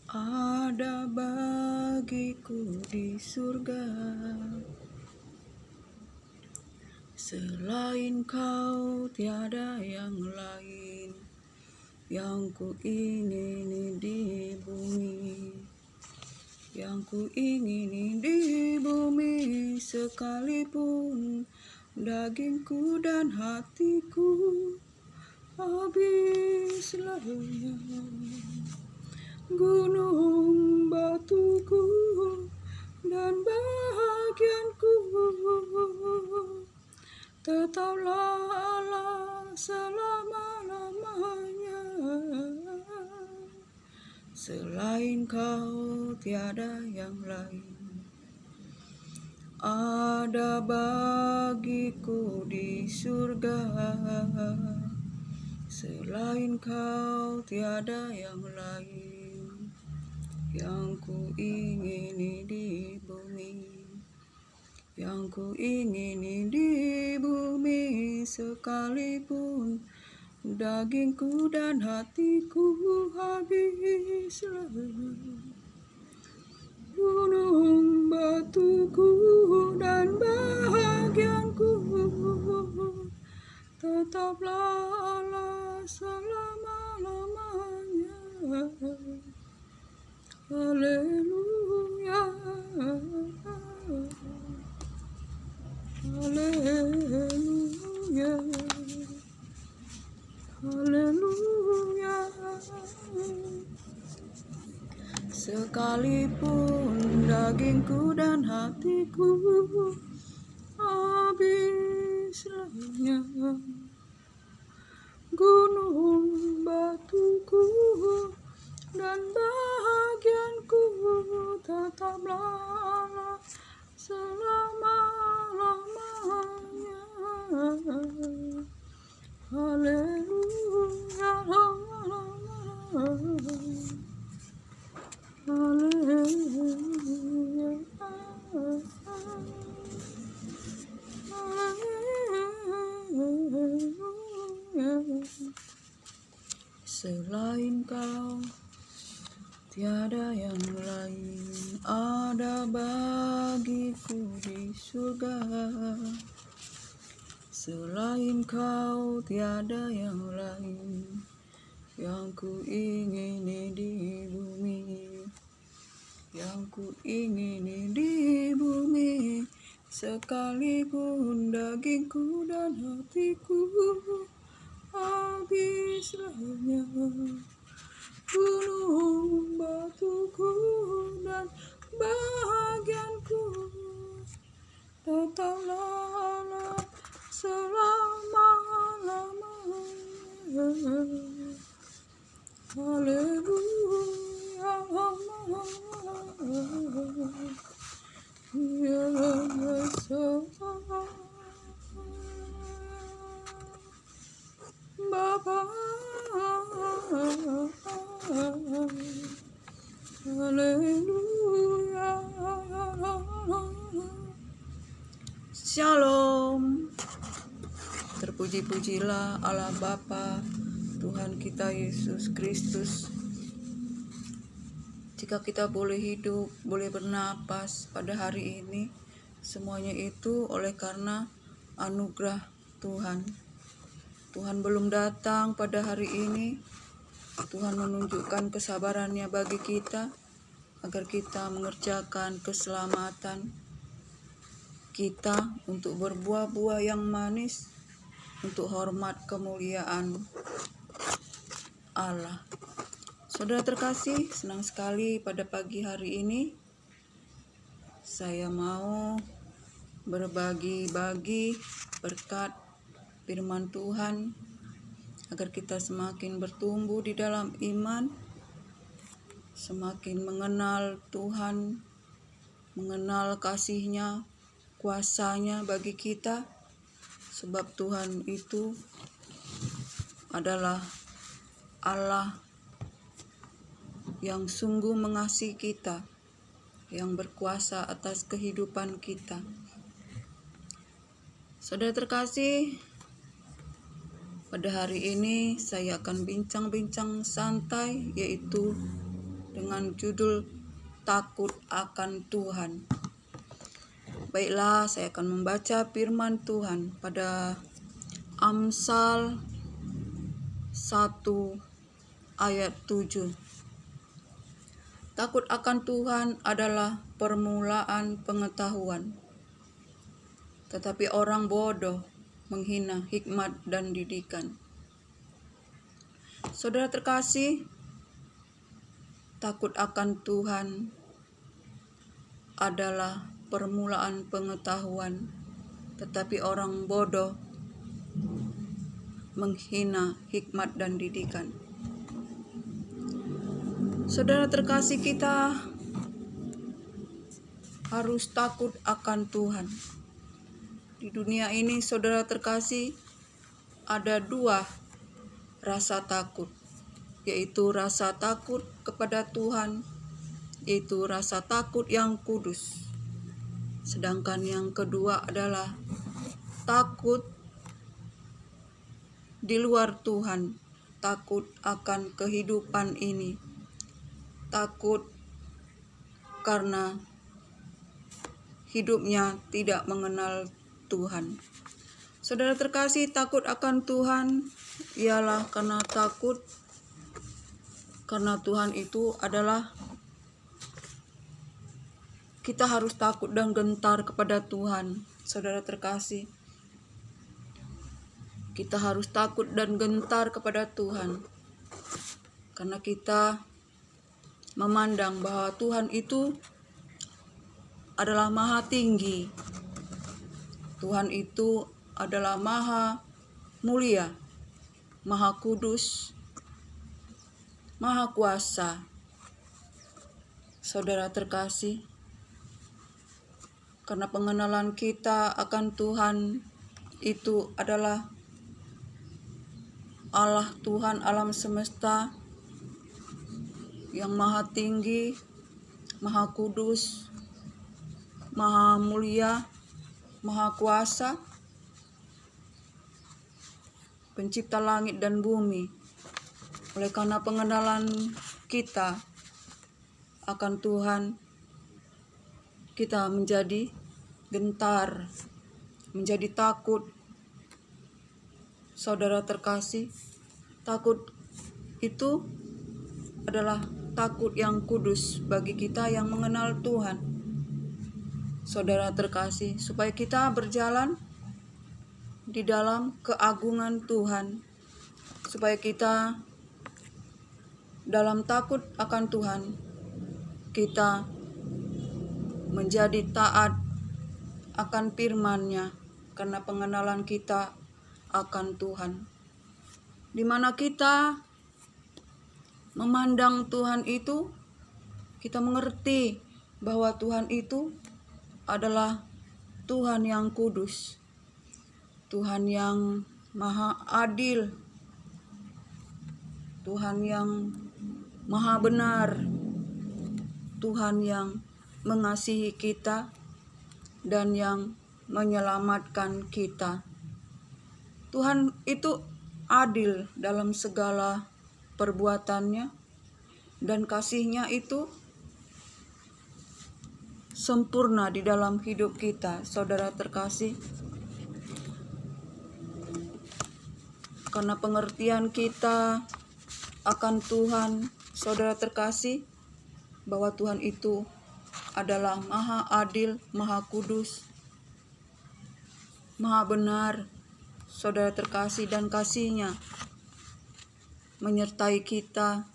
Ada bagiku di surga, selain kau tiada yang lain yang ku ingini di bumi. Yang ku ingini di bumi, sekalipun dagingku dan hatiku habis lenyap. Gunung batuku dan bahagianku tetaplah Allah selama-lamanya. Selain kau tiada yang lain. Ada bagiku di surga, selain kau tiada yang lain yang ku ingini di bumi. Yang ku ingini di bumi, sekalipun dagingku dan hatiku habis lenyap. Gunung batuku dan bahagianku tetaplah Allah selama-lamanya. Haleluya, haleluya, haleluya. Sekalipun dagingku dan hatiku habis lenyap. Gunung batuku dan bahagianku tetaplah Allah selama-lamanya. Haleluya, haleluya, haleluya. Selain kau tiada yang lain. Ada bagiku di surga, selain kau tiada yang lain yang ku ingini di bumi. Yang ku ingini di bumi, sekalipun dagingku dan hatiku habis lenyap. Gunung batuku dan bahagianku tetaplah Allah selama-lamanya. Haleluya, ya Bapa. Haleluya. Shalom. Terpuji-pujilah Allah Bapa, Tuhan kita Yesus Kristus. Jika kita boleh hidup, boleh bernapas pada hari ini, semuanya itu oleh karena anugerah Tuhan. Tuhan belum datang pada hari ini. Tuhan menunjukkan kesabarannya bagi kita, agar kita mengerjakan keselamatan kita untuk berbuah-buah yang manis, untuk hormat kemuliaan Allah. Saudara terkasih, senang sekali pada pagi hari ini saya mau berbagi-bagi berkat firman Tuhan, agar kita semakin bertumbuh di dalam iman, semakin mengenal Tuhan, mengenal kasih-Nya, kuasa-Nya bagi kita. Sebab Tuhan itu adalah Allah yang sungguh mengasihi kita, yang berkuasa atas kehidupan kita. Saudara terkasih, pada hari ini saya akan bincang-bincang santai, yaitu dengan judul Takut akan Tuhan. Baiklah, saya akan membaca firman Tuhan pada Amsal 1 ayat 7. Takut akan Tuhan adalah permulaan pengetahuan, tetapi orang bodoh menghina hikmat dan didikan. Saudara terkasih, takut akan Tuhan adalah permulaan pengetahuan, tetapi orang bodoh menghina hikmat dan didikan. Saudara terkasih, kita harus takut akan Tuhan. Di dunia ini, saudara terkasih, ada dua rasa takut, yaitu rasa takut kepada Tuhan, yaitu rasa takut yang kudus. Sedangkan yang kedua adalah takut di luar Tuhan, takut akan kehidupan ini, takut karena hidupnya tidak mengenal Tuhan. Saudara terkasih, takut akan Tuhan ialah karena takut karena Tuhan itu adalah, kita harus takut dan gentar kepada Tuhan. Saudara terkasih, kita harus takut dan gentar kepada Tuhan karena kita memandang bahwa Tuhan itu adalah maha tinggi. Tuhan itu adalah maha mulia, maha kudus, maha kuasa. Saudara terkasih, karena pengenalan kita akan Tuhan itu adalah Allah Tuhan alam semesta yang maha tinggi, maha kudus, maha mulia, maha kuasa, pencipta langit dan bumi. Oleh karena pengenalan kita akan Tuhan, kita menjadi gentar, menjadi takut. Saudara terkasih, takut itu adalah takut yang kudus bagi kita yang mengenal Tuhan. Saudara terkasih, supaya kita berjalan di dalam keagungan Tuhan, supaya kita dalam takut akan Tuhan, kita menjadi taat akan firman-Nya karena pengenalan kita akan Tuhan. Di mana kita memandang Tuhan itu, kita mengerti bahwa Tuhan itu adalah Tuhan yang kudus, Tuhan yang maha adil, Tuhan yang maha benar, Tuhan yang mengasihi kita dan yang menyelamatkan kita. Tuhan itu adil dalam segala perbuatannya, dan kasih-Nya itu sempurna di dalam hidup kita. Saudara terkasih, karena pengertian kita akan Tuhan, saudara terkasih, bahwa Tuhan itu adalah maha adil, maha kudus, maha benar, saudara terkasih, dan kasih-Nya menyertai kita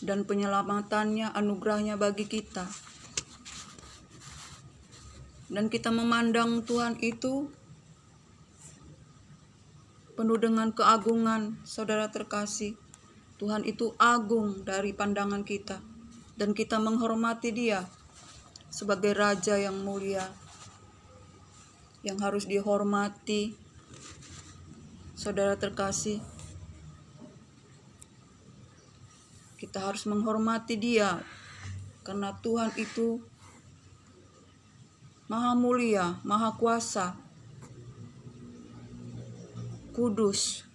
dan penyelamatannya, anugerahnya bagi kita. Dan kita memandang Tuhan itu penuh dengan keagungan. Saudara terkasih, Tuhan itu agung dari pandangan kita, dan kita menghormati Dia sebagai Raja yang mulia, yang harus dihormati. Saudara terkasih, kita harus menghormati Dia karena Tuhan itu maha mulia, maha kuasa, kudus,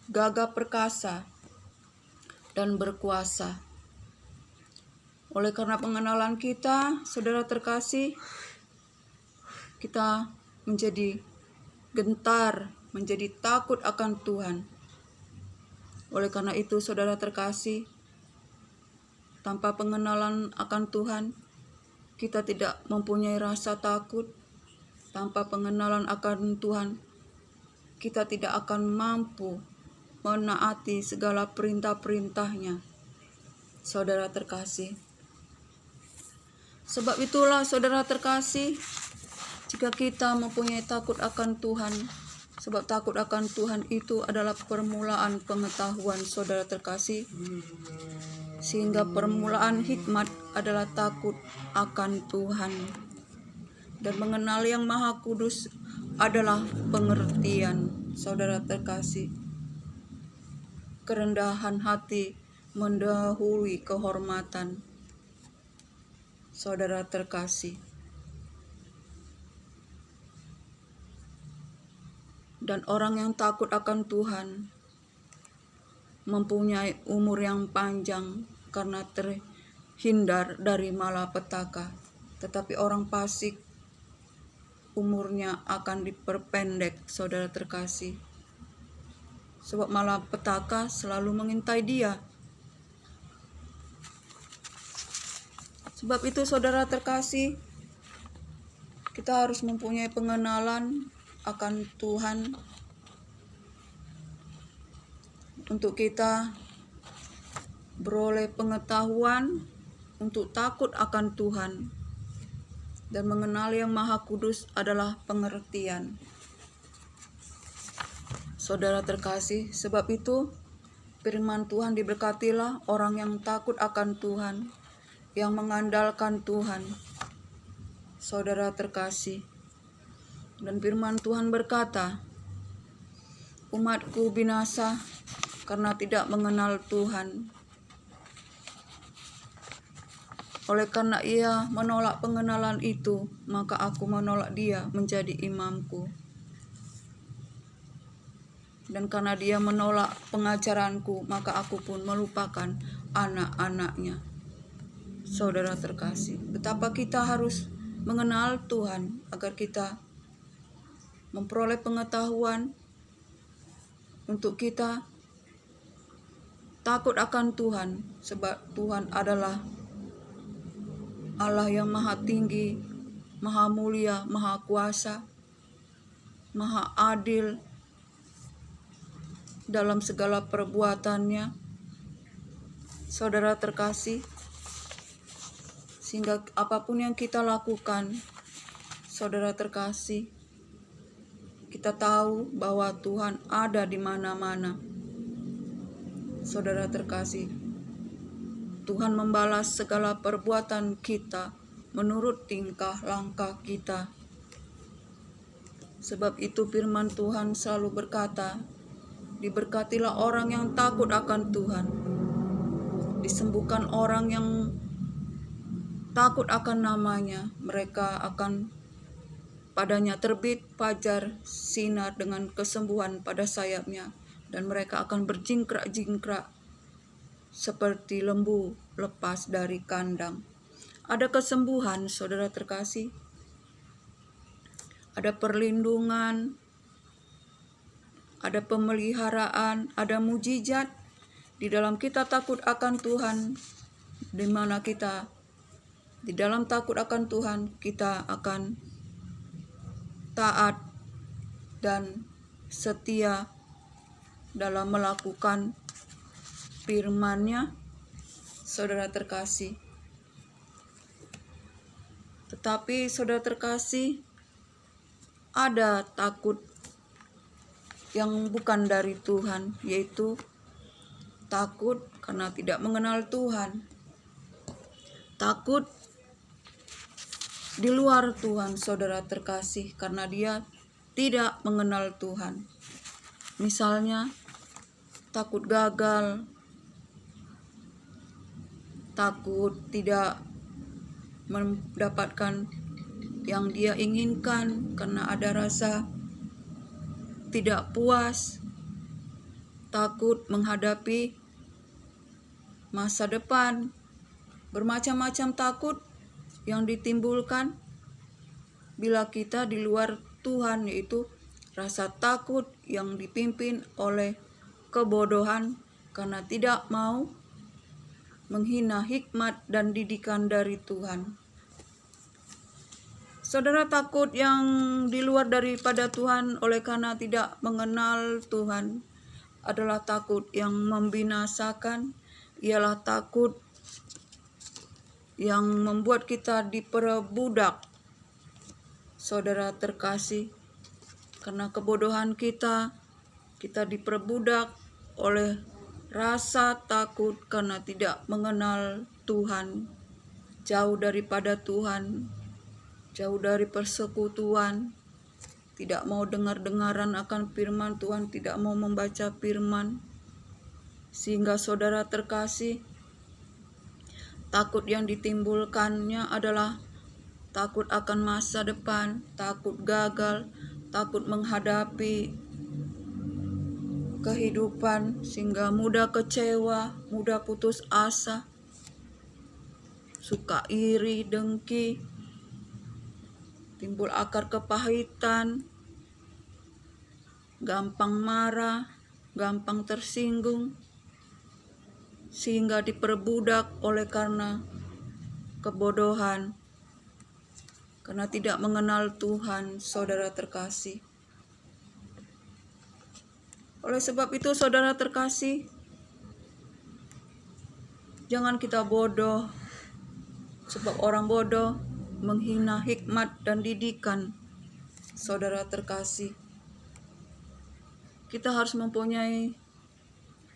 gagah perkasa, dan berkuasa. Oleh karena pengenalan kita, saudara terkasih, kita menjadi gentar, menjadi takut akan Tuhan. Oleh karena itu, saudara terkasih, tanpa pengenalan akan Tuhan, kita tidak mempunyai rasa takut. Tanpa pengenalan akan Tuhan, kita tidak akan mampu menaati segala perintah-perintahnya, saudara terkasih. Sebab itulah, saudara terkasih, jika kita mempunyai takut akan Tuhan, sebab takut akan Tuhan itu adalah permulaan pengetahuan, saudara terkasih. Sehingga permulaan hikmat adalah takut akan Tuhan. Dan mengenal Yang Maha Kudus adalah pengertian, saudara terkasih. Kerendahan hati mendahului kehormatan, saudara terkasih. Dan orang yang takut akan Tuhan mempunyai umur yang panjang karena terhindar dari malapetaka. Tetapi orang fasik umurnya akan diperpendek, saudara terkasih. Sebab malapetaka selalu mengintai dia. Sebab itu, saudara terkasih, kita harus mempunyai pengenalan akan Tuhan untuk kita beroleh pengetahuan untuk takut akan Tuhan. Dan mengenal Yang Maha Kudus adalah pengertian, saudara terkasih. Sebab itu, firman Tuhan, diberkatilah orang yang takut akan Tuhan, yang mengandalkan Tuhan, saudara terkasih. Dan firman Tuhan berkata, umatku binasa karena tidak mengenal Tuhan. Oleh karena ia menolak pengenalan itu, maka aku menolak dia menjadi imamku. Dan karena dia menolak pengajaranku, maka aku pun melupakan anak-anaknya, saudara terkasih. Betapa kita harus mengenal Tuhan agar kita memperoleh pengetahuan untuk kita takut akan Tuhan. Sebab Tuhan adalah Allah yang maha tinggi, maha mulia, maha kuasa, maha adil dalam segala perbuatannya, saudara terkasih. Sehingga apapun yang kita lakukan, saudara terkasih, kita tahu bahwa Tuhan ada di mana-mana, saudara terkasih. Tuhan membalas segala perbuatan kita menurut tingkah langkah kita. Sebab itu firman Tuhan selalu berkata, diberkatilah orang yang takut akan Tuhan. Disembuhkan orang yang takut akan namanya. Mereka akan padanya terbit fajar sinar dengan kesembuhan pada sayapnya. Dan mereka akan berjingkrak-jingkrak seperti lembu lepas dari kandang. Ada kesembuhan, saudara terkasih. Ada perlindungan, ada pemeliharaan, ada mujizat di dalam kita takut akan Tuhan. Di mana kita di dalam takut akan Tuhan, kita akan taat dan setia dalam melakukan firman-Nya, saudara terkasih. Tetapi saudara terkasih, ada takut yang bukan dari Tuhan, yaitu takut karena tidak mengenal Tuhan. Takut di luar Tuhan, saudara terkasih, karena dia tidak mengenal Tuhan. Misalnya, takut gagal, takut tidak mendapatkan yang dia inginkan karena ada rasa tidak puas, takut menghadapi masa depan. Bermacam-macam takut yang ditimbulkan bila kita di luar Tuhan, yaitu rasa takut yang dipimpin oleh kebodohan karena tidak mau menghina hikmat dan didikan dari Tuhan. Saudara, takut yang di luar daripada Tuhan oleh karena tidak mengenal Tuhan adalah takut yang membinasakan, ialah takut yang membuat kita diperbudak. Saudara terkasih, karena kebodohan kita diperbudak oleh rasa takut karena tidak mengenal Tuhan, jauh daripada Tuhan, jauh dari persekutuan, tidak mau dengar-dengaran akan firman Tuhan, tidak mau membaca firman. Sehingga saudara terkasih, takut yang ditimbulkannya adalah takut akan masa depan, takut gagal, takut menghadapi kehidupan, sehingga mudah kecewa, mudah putus asa, suka iri, dengki, timbul akar kepahitan, gampang marah, gampang tersinggung, sehingga diperbudak oleh karena kebodohan, karena tidak mengenal Tuhan, saudara terkasih. Oleh sebab itu, saudara terkasih, jangan kita bodoh, sebab orang bodoh menghina hikmat dan didikan. Saudara terkasih, kita harus mempunyai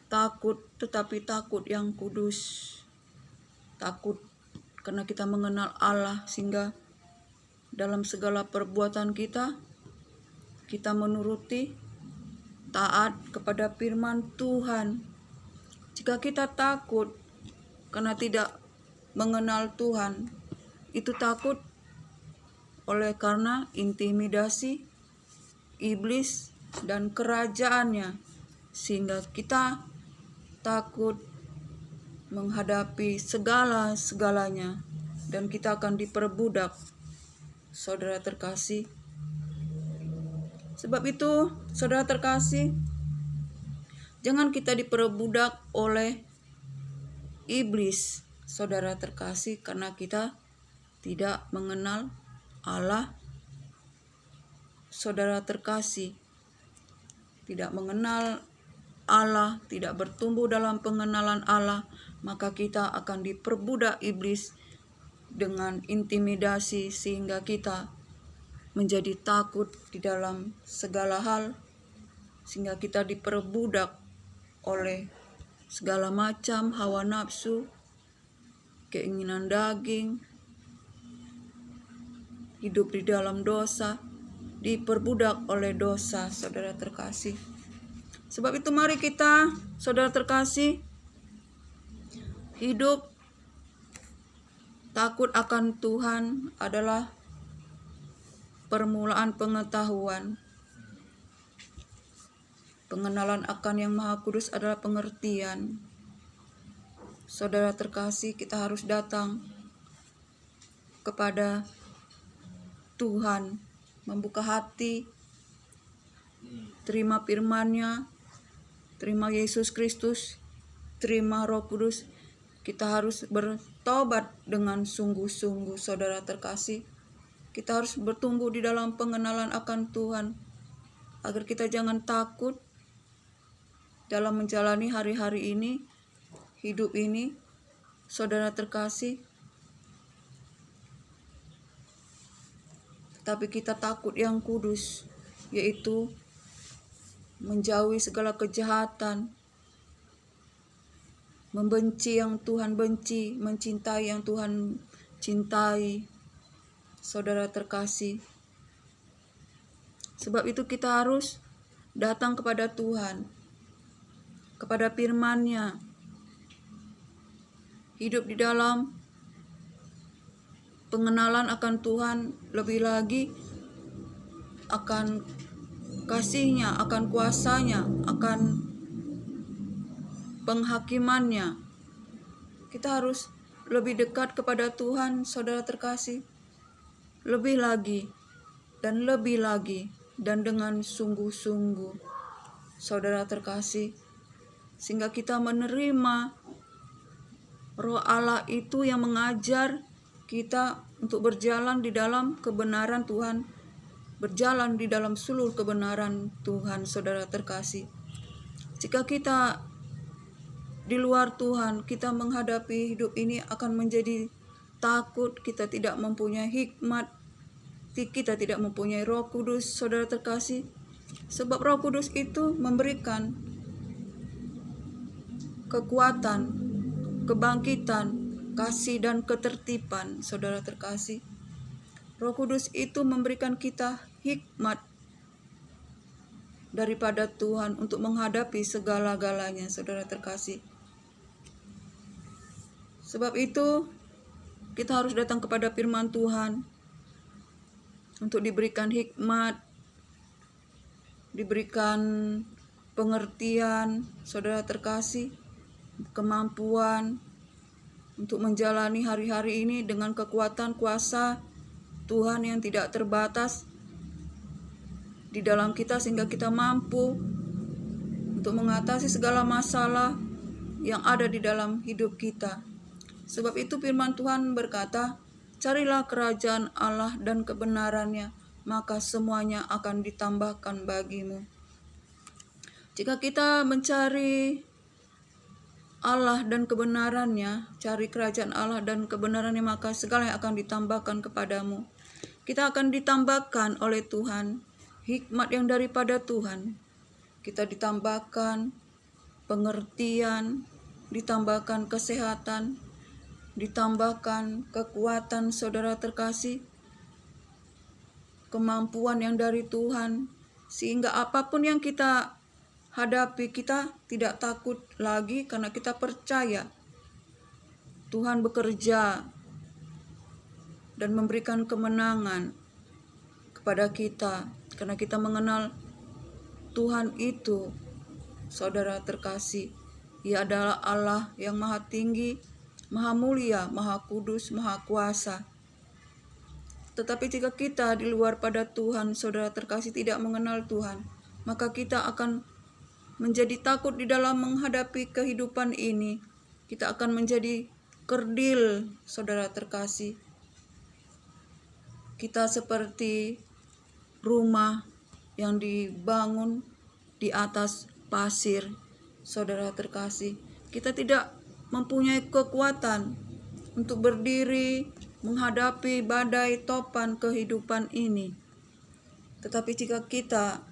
takut, tetapi takut yang kudus. Takut karena kita mengenal Allah, sehingga dalam segala perbuatan kita menuruti, taat kepada firman Tuhan. Jika kita takut karena tidak mengenal Tuhan, itu takut oleh karena intimidasi iblis dan kerajaannya, sehingga kita takut menghadapi segala-segalanya dan kita akan diperbudak, saudara terkasih. Sebab itu, saudara terkasih, jangan kita diperbudak oleh iblis, saudara terkasih, karena kita tidak mengenal Allah. Saudara terkasih, tidak mengenal Allah, tidak bertumbuh dalam pengenalan Allah, maka kita akan diperbudak iblis dengan intimidasi, sehingga kita menjadi takut di dalam segala hal, sehingga kita diperbudak oleh segala macam hawa nafsu, keinginan daging, hidup di dalam dosa, diperbudak oleh dosa, saudara terkasih. Sebab itu mari kita, saudara terkasih, hidup takut akan Tuhan adalah permulaan pengetahuan. Pengenalan akan Yang Maha Kudus adalah pengertian. Saudara terkasih, kita harus datang kepada Tuhan, membuka hati, terima firman-Nya, terima Yesus Kristus, terima Roh Kudus. Kita harus bertobat dengan sungguh-sungguh, saudara terkasih. Kita harus bertumbuh di dalam pengenalan akan Tuhan, agar kita jangan takut dalam menjalani hari-hari ini, hidup ini, saudara terkasih. Tetapi kita takut yang kudus, yaitu menjauhi segala kejahatan, membenci yang Tuhan benci, mencintai yang Tuhan cintai, saudara terkasih. Sebab itu kita harus datang kepada Tuhan, kepada firman-Nya, hidup di dalam pengenalan akan Tuhan, lebih lagi akan kasih-Nya, akan kuasa-Nya, akan penghakiman-Nya, Kita harus lebih dekat kepada Tuhan, saudara terkasih. Lebih lagi dan lebih lagi dan dengan sungguh-sungguh, saudara terkasih. Sehingga kita menerima Roh Allah itu yang mengajar kita untuk berjalan di dalam kebenaran Tuhan, berjalan di dalam seluruh kebenaran Tuhan, saudara terkasih. Jika kita di luar Tuhan, kita menghadapi hidup ini akan menjadi takut, kita tidak mempunyai hikmat, kita tidak mempunyai Roh Kudus, saudara terkasih. Sebab Roh Kudus itu memberikan kekuatan, kebangkitan, kasih dan ketertiban, saudara terkasih. Roh Kudus itu memberikan kita hikmat daripada Tuhan untuk menghadapi segala-galanya, saudara terkasih. Sebab itu kita harus datang kepada firman Tuhan untuk diberikan hikmat, diberikan pengertian, saudara terkasih, kemampuan untuk menjalani hari-hari ini dengan kekuatan kuasa Tuhan yang tidak terbatas di dalam kita, sehingga kita mampu untuk mengatasi segala masalah yang ada di dalam hidup kita. Sebab itu firman Tuhan berkata, carilah kerajaan Allah dan kebenarannya, maka semuanya akan ditambahkan bagimu. Jika kita mencari Allah dan kebenarannya, cari kerajaan Allah dan kebenarannya, maka segala yang akan ditambahkan kepadamu. Kita akan ditambahkan oleh Tuhan hikmat yang daripada Tuhan. Kita ditambahkan pengertian, ditambahkan kesehatan, ditambahkan kekuatan, saudara terkasih, kemampuan yang dari Tuhan, sehingga apapun yang kita hadapi, kita tidak takut lagi karena kita percaya Tuhan bekerja dan memberikan kemenangan kepada kita, karena kita mengenal Tuhan itu, saudara terkasih. Ia adalah Allah yang maha tinggi, maha mulia, maha kudus, maha kuasa. Tetapi jika kita di luar pada Tuhan, saudara terkasih, tidak mengenal Tuhan, maka kita akan menjadi takut di dalam menghadapi kehidupan ini. Kita akan menjadi kerdil, saudara terkasih. Kita seperti rumah yang dibangun di atas pasir, saudara terkasih. Kita tidak mempunyai kekuatan untuk berdiri menghadapi badai topan kehidupan ini. Tetapi jika kita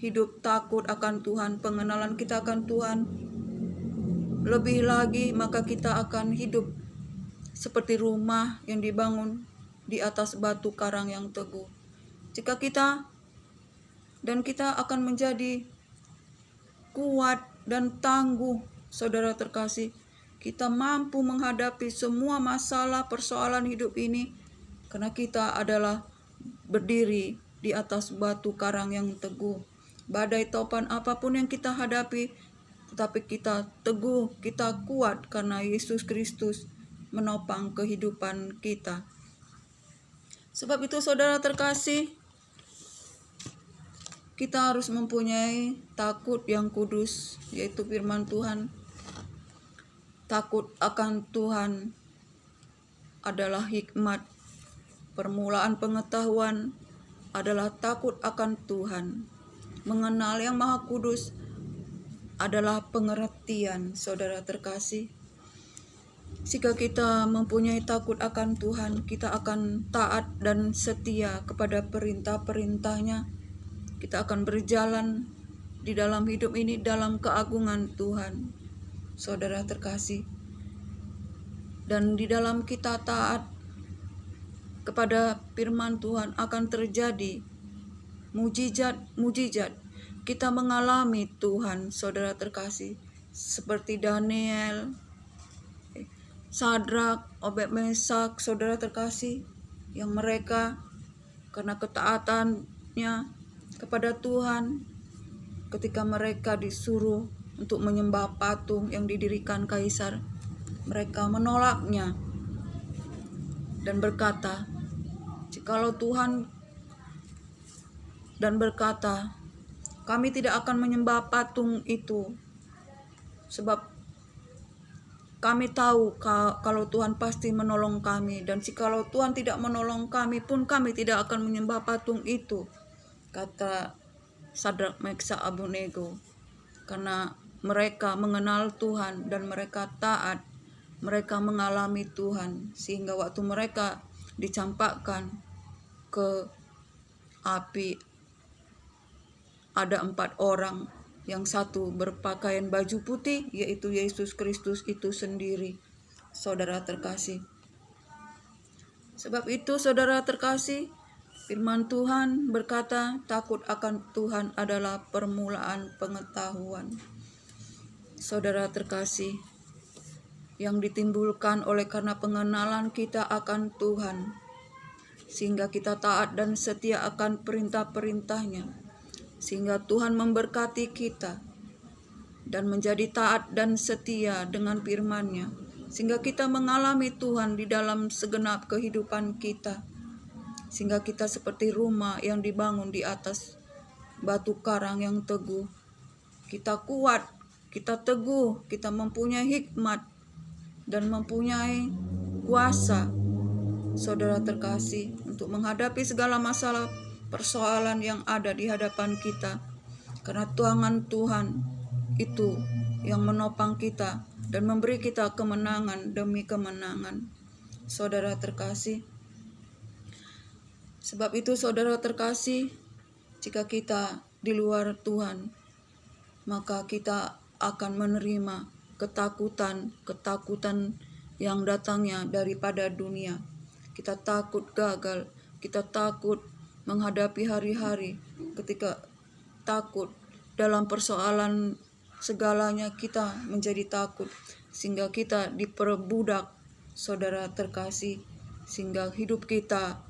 hidup takut akan Tuhan, pengenalan kita akan Tuhan lebih lagi, maka kita akan hidup seperti rumah yang dibangun di atas batu karang yang teguh. Jika kita akan menjadi kuat dan tangguh, saudara terkasih. Kita mampu menghadapi semua masalah persoalan hidup ini karena kita adalah berdiri di atas batu karang yang teguh. Badai topan apapun yang kita hadapi, tetapi kita teguh, kita kuat karena Yesus Kristus menopang kehidupan kita. Sebab itu, saudara terkasih, kita harus mempunyai takut yang kudus, yaitu firman Tuhan. Takut akan Tuhan adalah hikmat. Permulaan pengetahuan adalah takut akan Tuhan. Mengenal yang Maha Kudus adalah pengertian, saudara terkasih. Jika kita mempunyai takut akan Tuhan, kita akan taat dan setia kepada perintah-perintahnya. Kita akan berjalan di dalam hidup ini dalam keagungan Tuhan, saudara terkasih. Dan di dalam kita taat kepada firman Tuhan akan terjadi mujizat-mujizat. Kita mengalami Tuhan, saudara terkasih, seperti Daniel, Sadrak, Obed-Mesak, saudara terkasih, yang mereka karena ketaatannya kepada Tuhan, ketika mereka disuruh untuk menyembah patung yang didirikan kaisar, mereka menolaknya dan berkata, jikalau Tuhan dan berkata, kami tidak akan menyembah patung itu, sebab kami tahu kalau Tuhan pasti menolong kami, dan jikalau Tuhan tidak menolong kami pun kami tidak akan menyembah patung itu, kata Sadrak, Meshach, Abednego. Karena mereka mengenal Tuhan dan mereka taat, mereka mengalami Tuhan, sehingga waktu mereka dicampakkan ke api, ada 4 orang, yang satu berpakaian baju putih, yaitu Yesus Kristus itu sendiri, saudara terkasih. Sebab itu saudara terkasih, firman Tuhan berkata, takut akan Tuhan adalah permulaan pengetahuan. Saudara terkasih, yang ditimbulkan oleh karena pengenalan kita akan Tuhan, sehingga kita taat dan setia akan perintah-perintahnya, sehingga Tuhan memberkati kita dan menjadi taat dan setia dengan firman-Nya, sehingga kita mengalami Tuhan di dalam segenap kehidupan kita, sehingga kita seperti rumah yang dibangun di atas batu karang yang teguh. Kita kuat, kita teguh, kita mempunyai hikmat dan mempunyai kuasa, saudara terkasih, untuk menghadapi segala masalah persoalan yang ada di hadapan kita. Karena tangan Tuhan itu yang menopang kita dan memberi kita kemenangan demi kemenangan, saudara terkasih. Sebab itu saudara terkasih, jika kita di luar Tuhan, maka kita akan menerima ketakutan yang datangnya daripada dunia. Kita takut gagal, kita takut menghadapi hari-hari, ketika takut dalam persoalan segalanya kita menjadi takut, sehingga kita diperbudak, saudara terkasih, sehingga hidup kita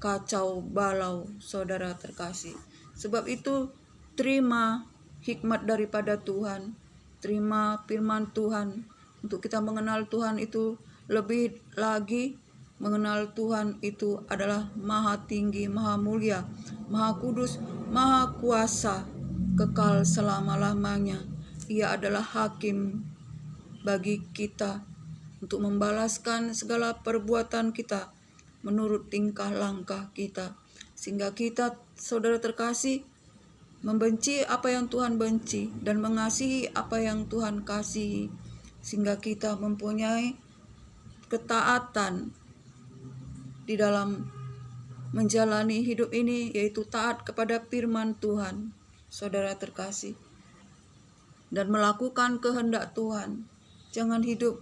kacau balau, saudara terkasih. Sebab itu terima hikmat daripada Tuhan, terima firman Tuhan, untuk kita mengenal Tuhan itu lebih lagi. Mengenal Tuhan itu adalah maha tinggi, maha mulia, maha kudus, maha kuasa, kekal selama-lamanya. Ia adalah hakim bagi kita untuk membalaskan segala perbuatan kita menurut tingkah langkah kita, sehingga kita, saudara terkasih, membenci apa yang Tuhan benci dan mengasihi apa yang Tuhan kasihi, sehingga kita mempunyai ketaatan di dalam menjalani hidup ini, yaitu taat kepada firman Tuhan, saudara terkasih, dan melakukan kehendak Tuhan. Jangan hidup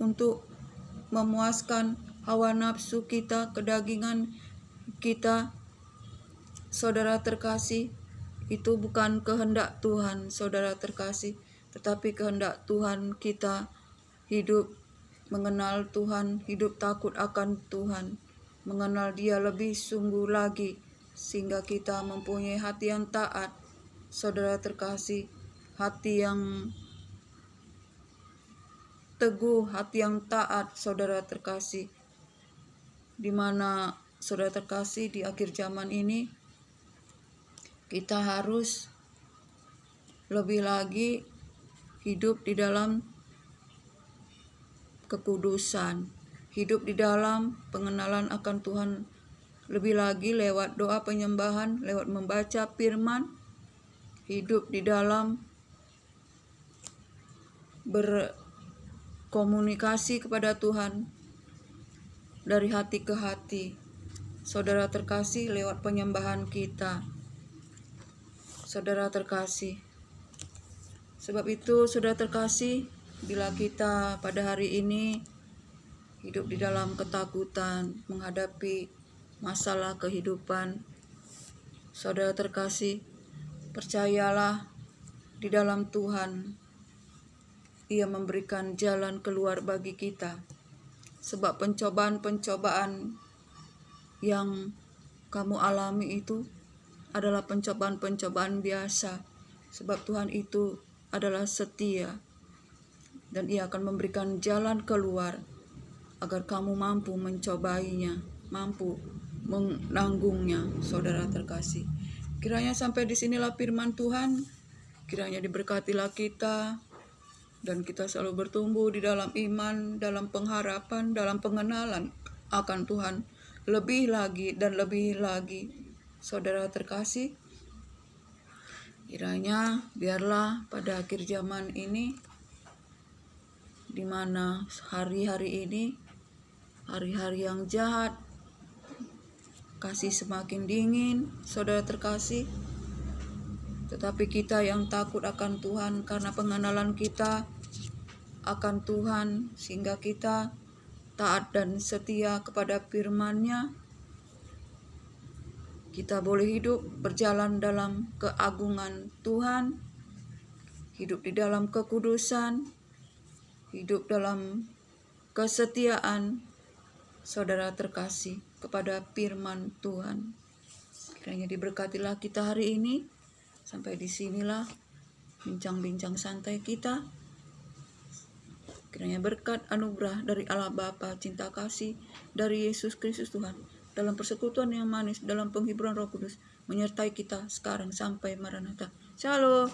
untuk memuaskan hawa nafsu kita, kedagingan kita, saudara terkasih. Itu bukan kehendak Tuhan, saudara terkasih, tetapi kehendak Tuhan kita hidup mengenal Tuhan, hidup takut akan Tuhan, mengenal Dia lebih sungguh lagi, sehingga kita mempunyai hati yang taat, saudara terkasih, hati yang teguh, hati yang taat, saudara terkasih, di mana saudara terkasih di akhir zaman ini kita harus lebih lagi hidup di dalam kekudusan, hidup di dalam pengenalan akan Tuhan lebih lagi lewat doa penyembahan, lewat membaca firman, hidup di dalam berkomunikasi kepada Tuhan dari hati ke hati, saudara terkasih, lewat penyembahan kita, saudara terkasih. Sebab itu saudara terkasih, bila kita pada hari ini hidup di dalam ketakutan menghadapi masalah kehidupan, saudara terkasih, percayalah di dalam Tuhan, Ia memberikan jalan keluar bagi kita. Sebab pencobaan-pencobaan yang kamu alami itu adalah pencobaan-pencobaan biasa. Sebab Tuhan itu adalah setia, dan Ia akan memberikan jalan keluar agar kamu mampu mencobainya, mampu menanggungnya, saudara terkasih. Kiranya sampai di sinilah firman Tuhan, kiranya diberkatilah kita, dan kita selalu bertumbuh di dalam iman, dalam pengharapan, dalam pengenalan akan Tuhan lebih lagi dan lebih lagi, saudara terkasih. Kiranya biarlah pada akhir zaman ini, di mana hari-hari ini, hari-hari yang jahat, kasih semakin dingin, saudara terkasih. Tetapi kita yang takut akan Tuhan karena pengenalan kita akan Tuhan, sehingga kita taat dan setia kepada firman-Nya, kita boleh hidup berjalan dalam keagungan Tuhan, hidup di dalam kekudusan, hidup dalam kesetiaan, saudara terkasih, kepada firman Tuhan. Kiranya diberkatilah kita hari ini. Sampai di sinilah bincang-bincang santai kita. Kiranya berkat anugerah dari Allah Bapa, cinta kasih dari Yesus Kristus Tuhan, dalam persekutuan yang manis, dalam penghiburan Roh Kudus, menyertai kita sekarang sampai Maranatha. Shalom.